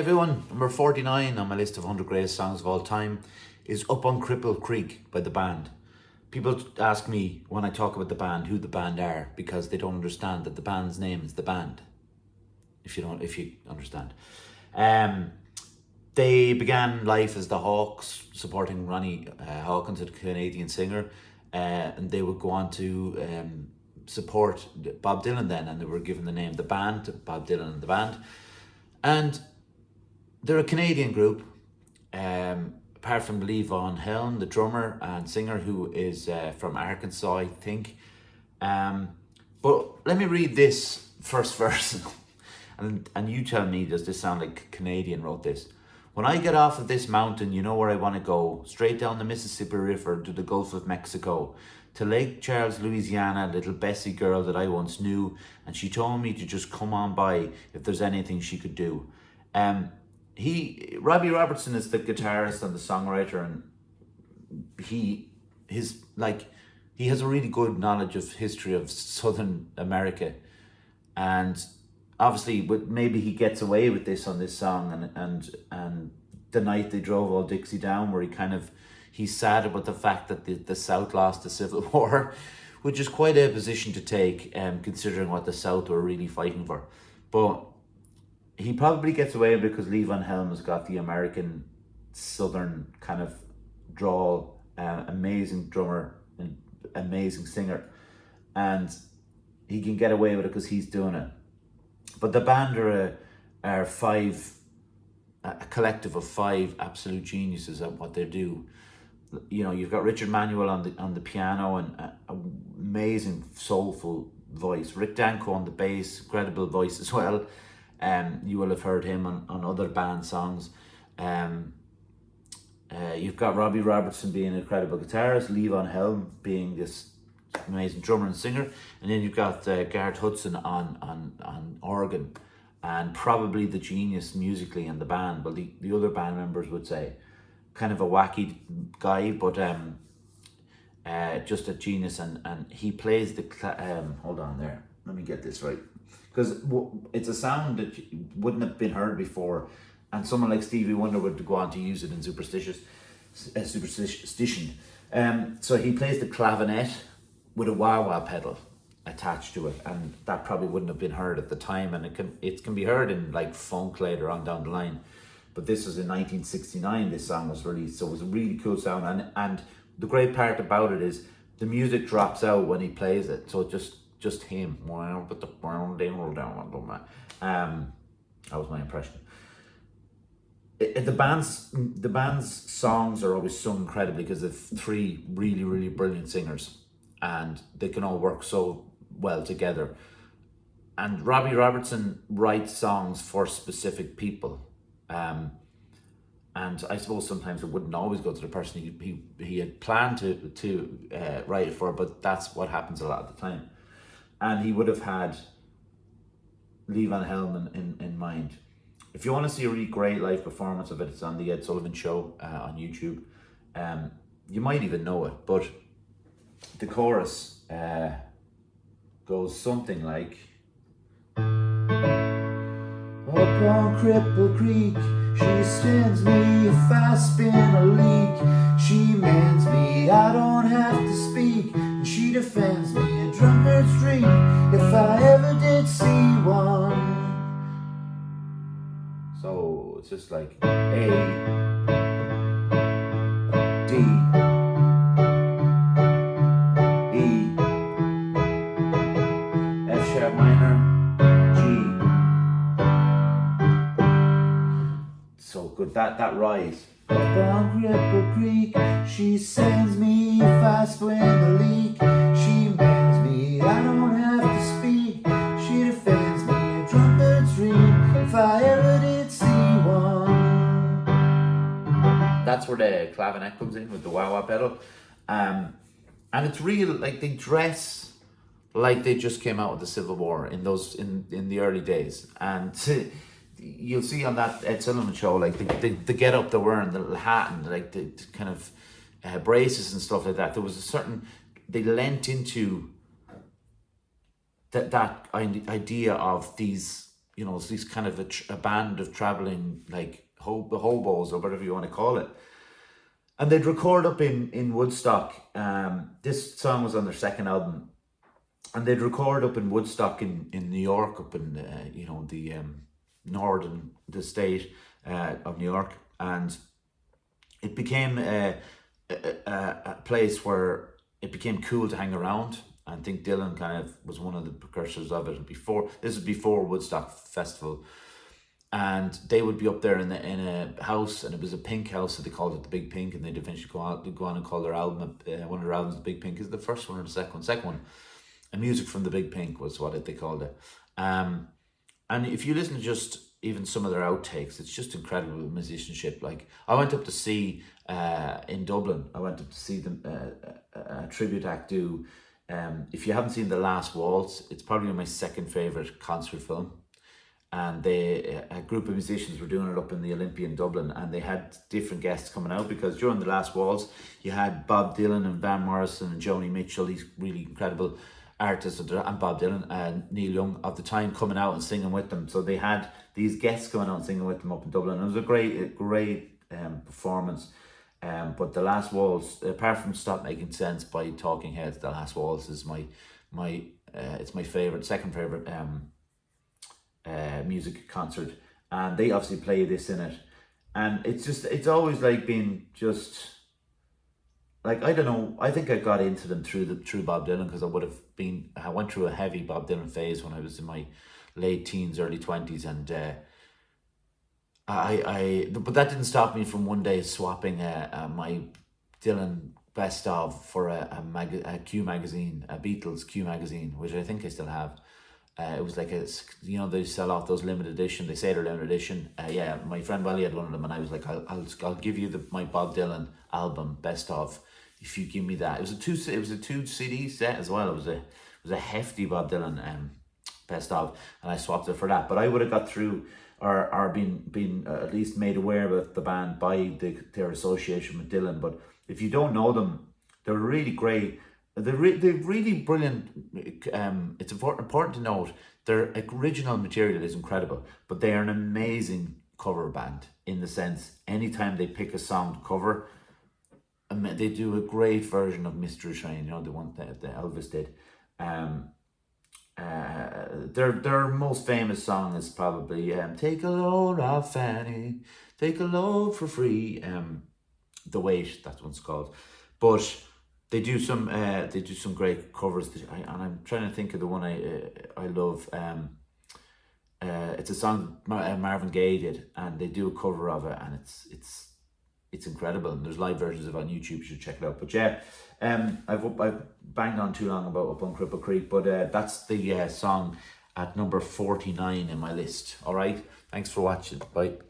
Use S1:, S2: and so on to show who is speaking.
S1: everyone, number 49 on my list of 100 greatest songs of all time is Up on Cripple Creek by the band. People ask me when I talk about the band who the band are because they don't understand that the band's name is the band. If you understand. They began life as the Hawks, supporting Ronnie Hawkins, a Canadian singer, and they would go on to support Bob Dylan then, and they were given the name The Band, Bob Dylan and the Band. And they're a Canadian group, apart from Lee Von Helm, the drummer and singer, who is from Arkansas, I think. But let me read this first verse, and you tell me, does this sound like a Canadian wrote this? When I get off of this mountain, you know where I want to go. Straight down the Mississippi River to the Gulf of Mexico. To Lake Charles, Louisiana, little Bessie girl that I once knew. And she told me to just come on by if there's anything she could do. Robbie Robertson is the guitarist and the songwriter, and he has a really good knowledge of history of Southern America. And obviously, maybe he gets away with this on this song, and the night they drove Old Dixie down, where he's sad about the fact that the South lost the Civil War, which is quite a position to take, considering what the South were really fighting for. But he probably gets away because Lee Van Helm has got the American Southern kind of drawl, amazing drummer and amazing singer, and he can get away with it because he's doing it. But the band are a collective of five absolute geniuses at what they do. You know, you've got Richard Manuel on the piano and an amazing soulful voice. Rick Danko on the bass, incredible voice as well. You will have heard him on other band songs. You've got Robbie Robertson being an incredible guitarist, Lee Von Helm being this amazing drummer and singer, and then you've got Garrett Hudson on organ, and probably the genius musically in the band. But the other band members would say kind of a wacky guy, but just a genius, and he plays the hold on there, let me get this right, because it's a sound that wouldn't have been heard before, and someone like Stevie Wonder would go on to use it in superstition. So he plays the clavinet with a wah-wah pedal attached to it, and that probably wouldn't have been heard at the time, and it can be heard in like funk later on down the line. But this was in 1969 this song was released, so it was a really cool sound, and the great part about it is the music drops out when he plays it, so just him. That was my impression. The band's songs are always sung incredibly because they've three really, really brilliant singers, and they can all work so well together. And Robbie Robertson writes songs for specific people, and I suppose sometimes it wouldn't always go to the person he had planned to write it for, but that's what happens a lot of the time. And he would have had Lee Van Helm in mind. If you want to see a really great live performance of it, it's on the Ed Sullivan Show on YouTube. You might even know it, but the chorus goes something like, up on Cripple Creek, she stands me if I spin a leak. She mans me, I don't have to speak, and she defends me a drunkard's dream if I ever did see one. So it's just like A, D, E, F sharp minor, G. So good, that rise. Up on Cripple Creek, she sends me if I spin the leak. She mans me, I don't have to speak. She defends me a drunkard's dream if I ever did see one. That's where the clavinet comes in with the wah-wah pedal. And it's real, like they dress like they just came out of the Civil War in the early days. And you'll see on that Ed Sullivan Show, like the get up they're wearing, the little hat and like the kind of braces and stuff like that. There was a certain, they lent into that idea of these you know, it's these kind of a band of traveling like hobos or whatever you want to call it. And they'd record up in Woodstock. This song was on their second album, and they'd record up in Woodstock in New York, up in you know, the northern the state of New York, and it became a place where it became cool to hang around. I think Dylan kind of was one of the precursors of it. Before this is before Woodstock Festival, and they would be up there in a house, and it was a pink house, so they called it the Big Pink, and they'd eventually go on and call their album one of their albums the Big Pink. Is the first one or the second one? Second one. And Music from the Big Pink was what they called it. And if you listen to just even some of their outtakes, it's just incredible musicianship. Like, I went up to see in Dublin, I went up to see them a tribute act do. If you haven't seen The Last Waltz, it's probably my second favourite concert film. And they a group of musicians were doing it up in the Olympia in Dublin, and they had different guests coming out, because during The Last Waltz you had Bob Dylan and Van Morrison and Joni Mitchell, these really incredible artists, and Bob Dylan and Neil Young of the time coming out and singing with them. So they had these guests coming out and singing with them up in Dublin. And it was a great performance. But The Last Waltz, apart from Stop Making Sense by Talking Heads, The Last Waltz is my it's my favorite, second favorite music concert, and they obviously play this in it, and it's always like been just like, I don't know, I think I got into them through Bob Dylan, because I went through a heavy Bob Dylan phase when I was in my late teens, early 20s, and but that didn't stop me from one day swapping my Dylan best of for a Q magazine, a Beatles Q magazine, which I think I still have. It was like you know, they sell off those limited edition. They say they're limited edition. Yeah, my friend Wally had one of them, and I was like, I'll give you my Bob Dylan album best of if you give me that. It was a two CD set as well. It was a hefty Bob Dylan best of, and I swapped it for that. But I would have got through or been at least made aware of the band by their association with Dylan. But if you don't know them, they're really great. They're really brilliant. It's important to note their original material is incredible, but they are an amazing cover band, in the sense anytime they pick a song to cover, they do a great version of Mystery Train, you know, the one that Elvis did. Their most famous song is probably Take a Load Off Fanny, Take a Load for Free. The Weight, that one's called. But they do some great covers, and I'm trying to think of the one I love. It's a song Marvin Gaye did, and they do a cover of it, and it's incredible. And there's live versions of it on YouTube. You should check it out. But yeah, I've banged on too long about Up on Cripple Creek, but that's the song at number 49 in my list. All right, thanks for watching. Bye.